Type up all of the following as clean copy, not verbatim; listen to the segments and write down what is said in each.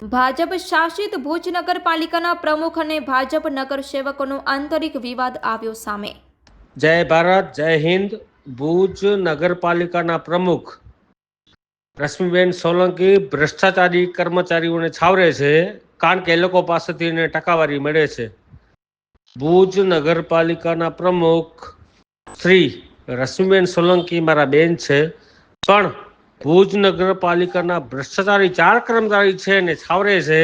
ભાજપ શાસિત ભુજ નગરપાલિકાના પ્રમુખ અને ભાજપ નગરસેવકોનો આંતરિક વિવાદ આવ્યો સામે। જય ભારત, જય હિન્દ। ભુજ નગરપાલિકાના પ્રમુખ રશ્મિબેન સોલંકી ભ્રષ્ટાચારી કર્મચારીઓને છાવરે છે, કારણ કે એ લોકો પાસેથી એને ટકાવારી મળે છે। ભુજ નગરપાલિકાના પ્રમુખ શ્રી રશ્મિબેન સોલંકી મારા બેન છે, પણ ભુજ નગરપાલિકાના ભ્રષ્ટાચારી 4 કર્મચારી છે ને છાવરે છે,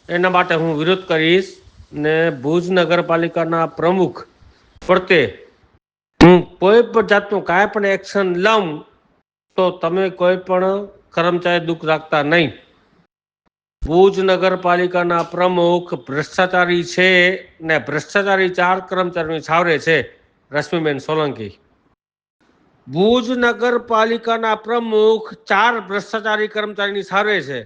એના માટે હું વિરોધ કરીશ ને ભુજ નગરપાલિકાના પ્રમુખ પ્રત્યે હું કોઈ પણ જાતનું કાંઈ પણ એક્શન લઉં તો તમે કોઈ પણ કર્મચારી દુઃખ રાખતા નહીં। ભુજ નગરપાલિકાના પ્રમુખ ભ્રષ્ટાચારી છે ને ભ્રષ્ટાચારી 4 કર્મચારીઓને છાવરે છે, રશ્મિબેન સોલંકી। ભુજ નગરપાલિકાના પ્રમુખ 4 ભ્રષ્ટાચારી કર્મચારીની છાવરે છે।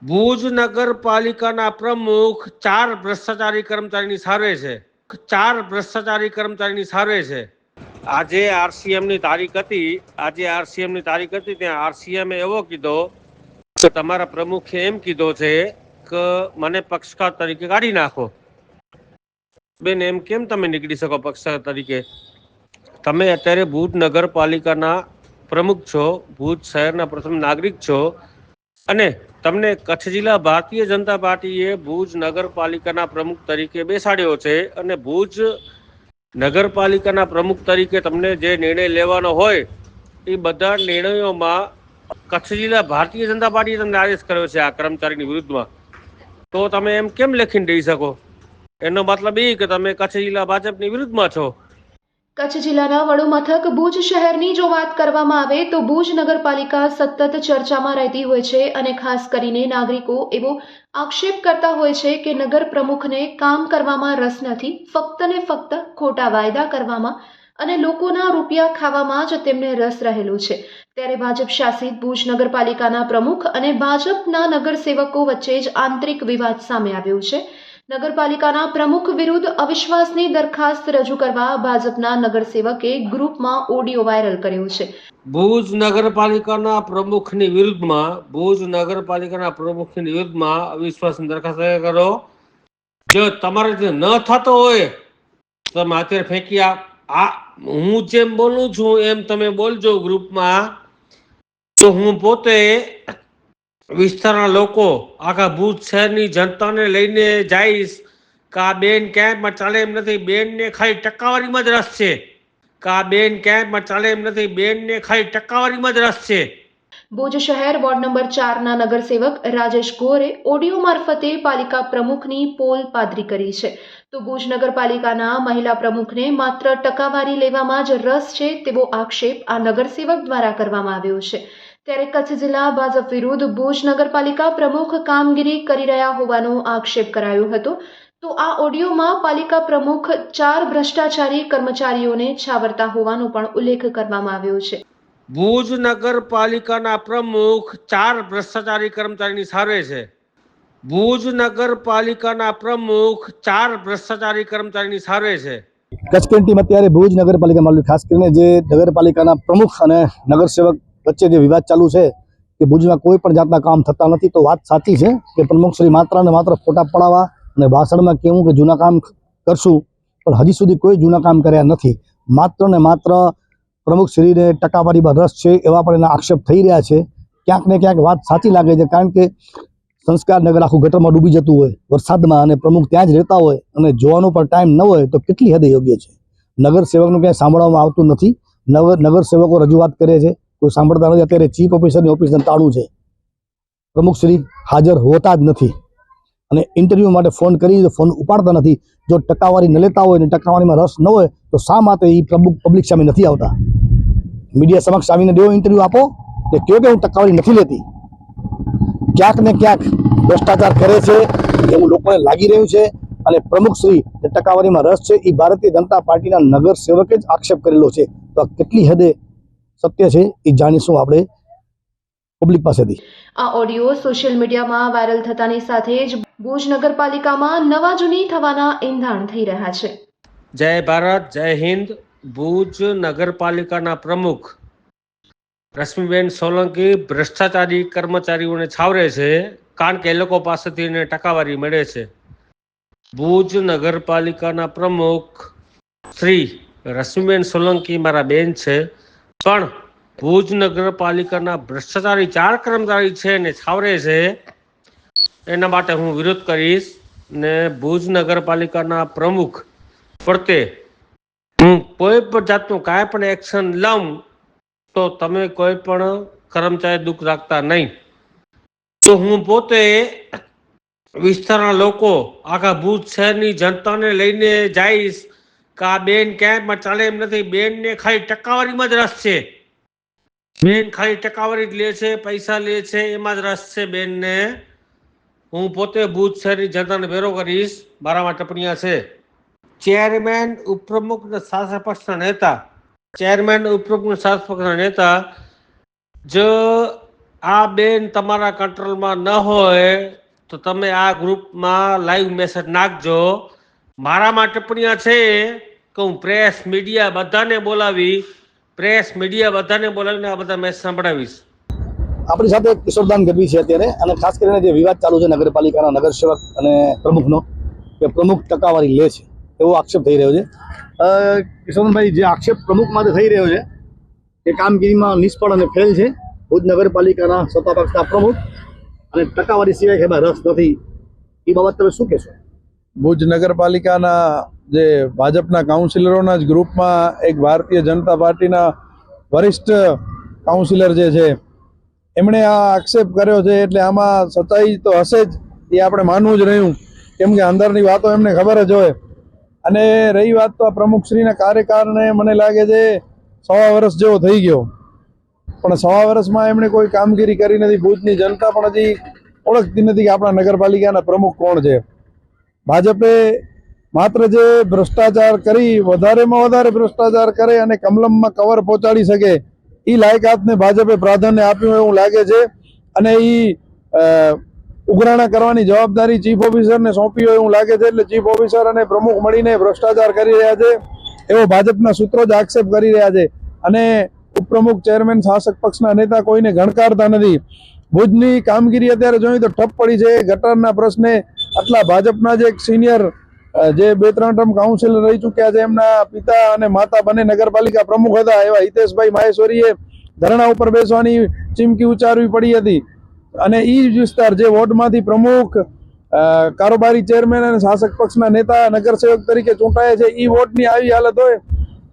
ભુજ નગરપાલિકાના પ્રમુખ 4 ભ્રષ્ટાચારી કર્મચારીની છાવરે છે। 4 ભ્રષ્ટાચારી કર્મચારીની છાવરે છે। આજે આરસીએમની તારીખ હતી, ત્યાં આરસીએમે એવો કીધો કે તમારા પ્રમુખે એમ કીધો છે કે મને પક્ષકાર તરીકે કાઢી નાખો। બેન, એમ કેમ તમે નીકળી શકો પક્ષકાર તરીકે? તમે અત્યારે ભુજ નગરપાલિકાના પ્રમુખ છો, ભુજ શહેરના પ્રથમ નાગરિક છો, અને તમને કચ્છ જિલ્લા ભારતીય જનતા પાર્ટીએ ભુજ નગરપાલિકાના પ્રમુખ તરીકે બેસાડ્યો છે, અને ભુજ નગરપાલિકાના પ્રમુખ તરીકે તમને જે નિર્ણય લેવાનો હોય એ બધા નિર્ણયોમાં કચ્છ જિલ્લા ભારતીય જનતા પાર્ટીએ તમને આદેશ કર્યો છે આ કર્મચારીની વિરુદ્ધમાં, તો તમે એમ કેમ લખીને દઈ શકો? એનો મતલબ એ કે તમે કચ્છ જિલ્લા ભાજપની વિરુદ્ધમાં છો। કચ્છ જિલ્લાના વડુ મથક ભુજ શહેરની જો વાત કરવામાં આવે તો ભુજ નગરપાલિકા સતત ચર્ચામાં રહેતી હોય છે, અને ખાસ કરીને નાગરિકો એવો આક્ષેપ કરતા હોય છે કે નગર પ્રમુખને કામ કરવામાં રસ નથી, ફક્ત ને ફક્ત ખોટા વાયદા કરવામાં અને લોકોના રૂપિયા ખાવામાં જ તેમને રસ રહેલો છે। ત્યારે ભાજપ શાસિત ભુજ નગરપાલિકાના પ્રમુખ અને ભાજપના નગરસેવકો વચ્ચે જ આંતરિક વિવાદ સામે આવ્યો છે। નગરપાલિકાના પ્રમુખ વિરુદ્ધ અવિશ્વાસની દરખાસ્ત રજૂ કરવા ભાજપના નગરસેવકે ગ્રુપમાં ઓડિયો વાયરલ કર્યો છે। ભુજ નગરપાલિકાના પ્રમુખની વિરુદ્ધમાં અવિશ્વાસની દરખાસ્ત કરો। જો તમારે ન થતો હોય તો તમે અત્યારે ફેંકી આ હું જેમ બોલું છું એમ તમે બોલજો ગ્રુપમાં, તો હું પોતે વિસ્તારના લોકો આખા ભુજ શહેરની જનતાને લઈને જઈશ કે આ બેન ક્યાંય ચાલે એમ નથી, બેનને ખાલી ટકાવારીમાં જ રસ છે, ભુજ શહેર વોર્ડ નંબર 4ના નગરસેવક રાજેશ ગોરે ઓડિયો મારફતે પાલિકા પ્રમુખની પોલ પાદરી કરી છે। તો ભુજ નગરપાલિકાના મહિલા પ્રમુખને માત્ર ટકાવારી લેવામાં જ રસ છે તેવો આક્ષેપ આ નગરસેવક દ્વારા કરવામાં આવ્યો છે। ત્યારે કચ્છ જિલ્લા ભાજપ વિરુદ્ધ ભુજ નગરપાલિકા પ્રમુખ કામગીરી કરી રહ્યા હોવાનો આક્ષેપ કરાયો હતો। તો આ ઓડિયોમાં પાલિકા પ્રમુખ 4 ભ્રષ્ટાચારી કર્મચારીઓને છાવરતા હોવાનો પણ ઉલ્લેખ કરવામાં આવ્યો છે। ભુજ નગરપાલિકાના પ્રમુખ 4 ભ્રષ્ટાચારી કર્મચારીની છાવરે છે। ભુજ નગરપાલિકાના પ્રમુખ 4 ભ્રષ્ટાચારી કર્મચારીની છાવરે છે। કચ્છ કેન્ટીમાં અત્યારે ભુજ નગરપાલિકામાં ખાસ કરીને જે નગરપાલિકાના પ્રમુખ અને નગરસેવક વચ્ચે જે વિવાદ ચાલુ છે કે ભુજમાં કોઈ પણ જાતના કામ થતા નથી, તો વાત સાચી છે કે પ્રમુખ શ્રી માત્ર ને માત્ર ફોટા પડાવવા અને ભાષણમાં કહેવું કે જૂના કામ કરશું, પણ હજી સુધી કોઈ જૂના કામ કર્યા નથી। માત્ર ને માત્ર પ્રમુખ શ્રીને ટકાવારીમાં રસ છે એવા પણ એના આક્ષેપ થઈ રહ્યા છે। ક્યાંક ને ક્યાંક વાત સાચી લાગે છે, કારણ કે સંસ્કાર નગર આખું ગટરમાં ડૂબી જતું હોય વરસાદમાં, અને પ્રમુખ ત્યાં જ રહેતા હોય અને જોવાનો પણ ટાઈમ ન હોય તો કેટલી હદે યોગ્ય છે? નગરસેવકનું ક્યાંય સાંભળવામાં આવતું નથી। નગરસેવકો રજૂઆત કરે છે, કોઈ સાંભળતા નથી। અત્યારે ચીફ ઓફિસરની ઓફિસને તાળું છે, પ્રમુખ શ્રી હાજર હોતા જ નથી, અને ઇન્ટરવ્યૂ માટે ફોન કરી તો ફોન ઉપાડતા નથી। જો ટકાવારી ન લેતા હોય ને ટકાવારીમાં રસ ન હોય તો શા માટે એ પબ્લિક સામે નથી આવતા? મીડિયા સમક્ષ આવીને દેવો ઇન્ટરવ્યૂ આપો કે કહો કે હું ટકાવારી નથી લેતી। ક્યાંક ને ક્યાંક ભ્રષ્ટાચાર કરે છે એવું લોકોને લાગી રહ્યું છે, અને પ્રમુખ શ્રી ટકાવારીમાં રસ છે એ ભારતીય જનતા પાર્ટીના નગરસેવકે જ આક્ષેપ કરેલો છે। તો આ કેટલી હદે સત્ય છે એ જાણીશું આપણે પબ્લિક પાસેથી। આ ઓડિયો સોશિયલ મીડિયામાં વાયરલ થતાની સાથે જ ભુજ નગરપાલિકામાં નવા જૂની થવાના એંધાણ થઈ રહ્યા છે। જય ભારત, જય હિન્દ। ભુજ નગરપાલિકાના પ્રમુખ રશ્મિબેન સોલંકી ભ્રષ્ટાચારી કર્મચારીઓને છાવરે છે, કારણ કે એ લોકો પાસેથી એને ટકાવારી મળે છે. ભુજ નગરપાલિકાના પ્રમુખ શ્રી રશ્મિબેન સોલંકી મારા બેન છે, પણ ભુજ નગરપાલિકાના ભ્રષ્ટાચારી 4 કર્મચારી છે ને છાવરે છે, એના માટે હું વિરોધ કરીશ ને ભુજ નગરપાલિકાના પ્રમુખ પ્રત્યે હું કોઈ પણ જાતનું કાંઈ પણ એક્શન લઉં તો તમે કોઈ પણ કર્મચારી દુઃખ રાખતા નહીં. તો હું પોતે વિસ્તારના લોકો આખા ભુજ શહેરની જનતાને લઈને જઈશ કે આ બેન ક્યાંય પણ ચાલે એમ નથી. બેનને ખાલી ટકાવારીમાં જ રસ છે. બેન ખાલી ટકાવારી જ લે છે, પૈસા લે છે, એમાં જ રસ છે બેનને. હું પોતે ભુજ શહેરની જનતાને ભેરો કરીશ. મારામાં ટિપ્પણીયા છે. ચેરમેન ઉપપ્રમુખ અને શાસક પક્ષના નેતા, ચેરમેન ઉપપ્રમુખ શાસક પક્ષના નેતા જો આ બેન તમારા કંટ્રોલમાં ન હોય તો તમે આ ગ્રુપમાં લાઈવ મેસેજ નાખજો. મારામાં ટિપ્પણીયા છે કે હું પ્રેસ મીડિયા બધાને બોલાવીને આ બધા મેસેજ સંભળાવીશ. આપણી સાથે કિશોરદાન ગઢવી છે અત્યારે, અને ખાસ કરીને જે વિવાદ ચાલુ છે નગરપાલિકાના નગરસેવક અને પ્રમુખનો, કે પ્રમુખ ટકાવારી લે છે એવો આક્ષેપ થઈ રહ્યો છે. કિશોરભાઈ, જે આક્ષેપ પ્રમુખ માટે થઈ રહ્યો છે એ કામગીરીમાં નિષ્ફળ અને ફેલ છે. ભુજ નગરપાલિકાના સત્તાપક્ષના પ્રમુખ અને ટકાવારી સિવાય કે રસ નથી, એ બાબત તમે શું કહેશો? ભુજ નગરપાલિકાના જે ભાજપના કાઉન્સિલરોના જ ગ્રુપમાં એક ભારતીય જનતા પાર્ટીના વરિષ્ઠ કાઉન્સિલર જે છે એમણે આ આક્ષેપ કર્યો છે, એટલે આમાં સચ્ચાઈ તો હશે જ, એ આપણે માનવું જ રહ્યું, કેમ કે અંદરની વાતો એમને ખબર જ હોય. અને રહી વાત તો આ પ્રમુખશ્રીના કાર્યકાળને મને લાગે છે 1.25 વર્ષ જેવો થઈ ગયો, પણ 1.25 વર્ષમાં એમણે કોઈ કામગીરી કરી નથી. ભુજની જનતા પણ હજી ઓળખતી નથી કે આપણા નગરપાલિકાના પ્રમુખ કોણ છે. ભાજપે માત્ર જે ભ્રષ્ટાચાર કરી, વધારેમાં વધારે ભ્રષ્ટાચાર કરે અને કમલમમાં કવર પહોંચાડી શકે એ લાયકાતને ભાજપે પ્રાધાન્ય આપ્યું એવું લાગે છે. અને એ ઉઘરાણા કરવાની જવાબદારી ચીફ ઓફિસરને સોંપી હોય એવું લાગે છે. એટલે ચીફ ઓફિસર અને પ્રમુખ મળીને ભ્રષ્ટાચાર કરી રહ્યા છે એવો ભાજપના સૂત્રો જ આક્ષેપ કરી રહ્યા છે. અને ઉપપ્રમુખ, ચેરમેન, શાસક પક્ષના નેતા કોઈને ગણકારતા નથી. ભુજની કામગીરી અત્યારે જોઈએ તો ઠપ પડી છે. ગટરના પ્રશ્ને આટલા ભાજપના જે એક સિનિયર જે 2-3 ટર્મ કાઉન્સિલર રહી ચૂક્યા છે, એમના પિતા અને માતા બંને નગરપાલિકા પ્રમુખ હતા, એવા હિતેશભાઈ માહેશ્વરીએ ધરણા ઉપર બેસવાની ચીમકી ઉચ્ચારવી પડી હતી. અને એ જ વિસ્તાર જે વોર્ડમાંથી પ્રમુખ, કારોબારી ચેરમેન અને શાસક પક્ષના નેતા નગરસેવક તરીકે ચૂંટાયા છે, એ વોર્ડની આવી હાલત હોય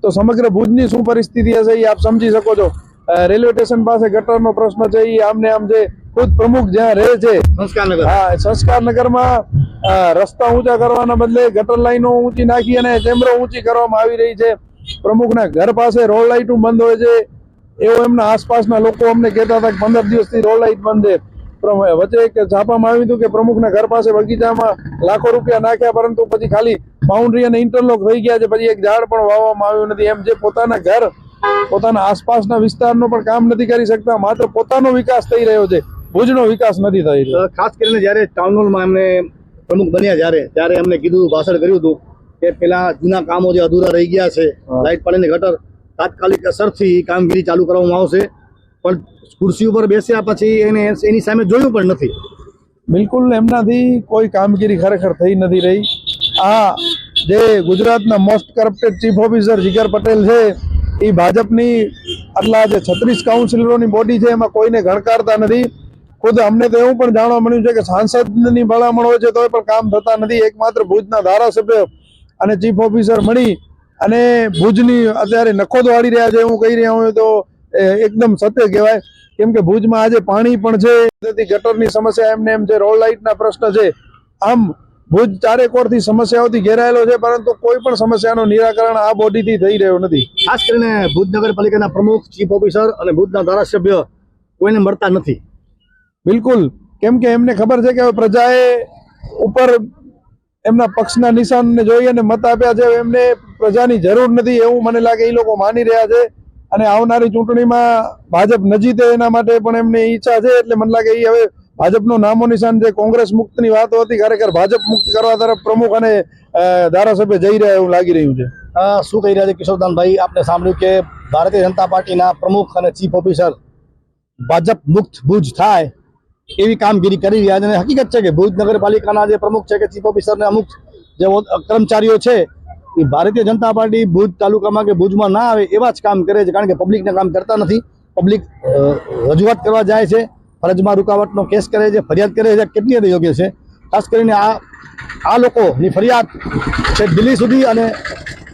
તો સમગ્ર ભુજની શું પરિસ્થિતિ હશે એ આપ સમજી શકો છો. રેલવે સ્ટેશન પાસે ગટરનો પ્રશ્ન છે, એ આમને આમ જે ખુદ પ્રમુખ જ્યાં રહે છે સંસ્કારનગરમાં રસ્તા ઊંચા કરવાના બદલે ગટર લાઈનો ઊંચી નાખી અને ચેમ્બરો ઊંચી કરવામાં આવી રહી છે. પ્રમુખના ઘર પાસે રોડ લાઇટો બંધ હોય છે એવું એમના આસપાસના લોકો અમને કહેતા હતા કે 15 દિવસથી રોડ લાઇટ બંધ છે. વચ્ચે એક છાપામાં આવ્યું હતું કે પ્રમુખના ઘર પાસે બગીચામાં લાખો રૂપિયા નાખ્યા, પરંતુ પછી ખાલી બાઉન્ડ્રી અને ઇન્ટરલોક થઈ ગયા છે, પછી એક ઝાડ પણ વાવવામાં આવ્યું નથી. એમ જે પોતાના ઘર, પોતાના આસપાસના વિસ્તારનો પણ કામ નથી કરી શકતા, માત્ર પોતાનો વિકાસ થઈ રહ્યો છે, ભુજનો વિકાસ નથી થઈ રહ્યો. ખાસ કરીને જ્યારે ટાઉન હોલમાં એમને પ્રમુખ બન્યા ત્યારે એમને કીધું, ભાષણ કર્યું હતું કે પેલા જૂના કામો જે અધૂરા રહી ગયા છે, લાઇટ પાણીની ગટર તાત્કાલિક અસરથી કામગીરી ચાલુ કરવામાં આવશે, પણ ખુરશી ઉપર બેસ્યા પછી એની સામે જોયું પણ નથી. બિલકુલ એમનાથી કોઈ કામગીરી ખરેખર થઈ નથી રહી. આ જે ગુજરાતના મોસ્ટ કરપ્ટેડ ચીફ ઓફિસર જીગર પટેલ છે, એ ભાજપની આટલા જે 36 કાઉન્સિલરોની બોડી છે એમાં કોઈને ગણકારતા નથી. ખુદ અમને તો એવું પણ જાણવા મળ્યું છે કે સાંસદની ભલામણ હોય છે તો પણ કામ થતા નથી. એકમાત્ર ભુજના ધારાસભ્ય અને ચીફ ઓફિસર મળી અને ભુજની અત્યારે નખોદ વાળી રહ્યા છે એવું કહી રહ્યા હોય તો એકદમ સત્ય કહેવાય. કેમ કે ભુજમાં આજે પાણી પણ છે, ગટરની સમસ્યા, એમને એમ જે રોડ લાઇટના પ્રશ્ન છે, આમ ભુજ ચારેકોરથી સમસ્યાઓથી ઘેરાયેલો છે, પરંતુ કોઈ પણ સમસ્યાનું નિરાકરણ આ બોડીથી થઈ રહ્યો નથી. ખાસ કરીને ભુજ નગરપાલિકાના પ્રમુખ, ચીફ ઓફિસર અને ભુજના ધારાસભ્ય કોઈને મળતા નથી. બિલકુલ, કેમ કે એમને ખબર છે કે હવે પ્રજાએ ઉપર એમના પક્ષના નિશાનને જોઈ અને મત આપ્યા છે, એમને પ્રજાની જરૂર નથી એવું મને લાગે એ લોકો માની રહ્યા છે. અને આવનારી ચૂંટણીમાં ભાજપ નજીતે એના માટે પણ એમની ઈચ્છા છે. એટલે મને લાગે એ હવે ભાજપનું નામો નિશાન, જે કોંગ્રેસ મુક્તની વાતો હતી, ખરેખર ભાજપ મુક્ત કરવા તરફ પ્રમુખ અને ધારાસભ્ય જઈ રહ્યા એવું લાગી રહ્યું છે. શું કહી રહ્યા છે કિશોરદાનભાઈ? આપણે સાંભળ્યું કે ભારતીય જનતા પાર્ટીના પ્રમુખ અને ચીફ ઓફિસર ભાજપ મુક્ત ભુજ થાય એવી કામગીરી કરી રહ્યા છે. અને હકીકત છે કે ભુજ નગરપાલિકાના જે પ્રમુખ છે કે ચીફ ઓફિસર ને અમુક જે કર્મચારીઓ છે એ ભારતીય જનતા પાર્ટી ભુજ તાલુકામાં કે ભુજમાં ના આવે એવા જ કામ કરે છે, કારણ કે પબ્લિકના કામ કરતા નથી. પબ્લિક રજૂઆત કરવા જાય છે, ફરજમાં રૂકાવટનો કેસ કરે છે, ફરિયાદ કરે છે, કેટલી હદે યોગ્ય છે. ખાસ કરીને આ લોકોની ફરિયાદ છે દિલ્હી સુધી અને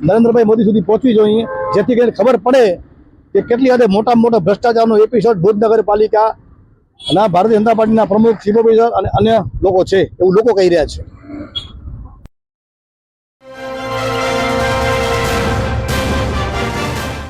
નરેન્દ્રભાઈ મોદી સુધી પહોંચવી જોઈએ, જેથી કરીને ખબર પડે કે કેટલી હદે મોટામાં મોટા ભ્રષ્ટાચારનો એપિસોડ ભુજ નગરપાલિકાના ભારતીય જનતા પાર્ટીના પ્રમુખ, ચીફ ઓફિસર અને અન્ય લોકો છે એવું લોકો કહી રહ્યા છે.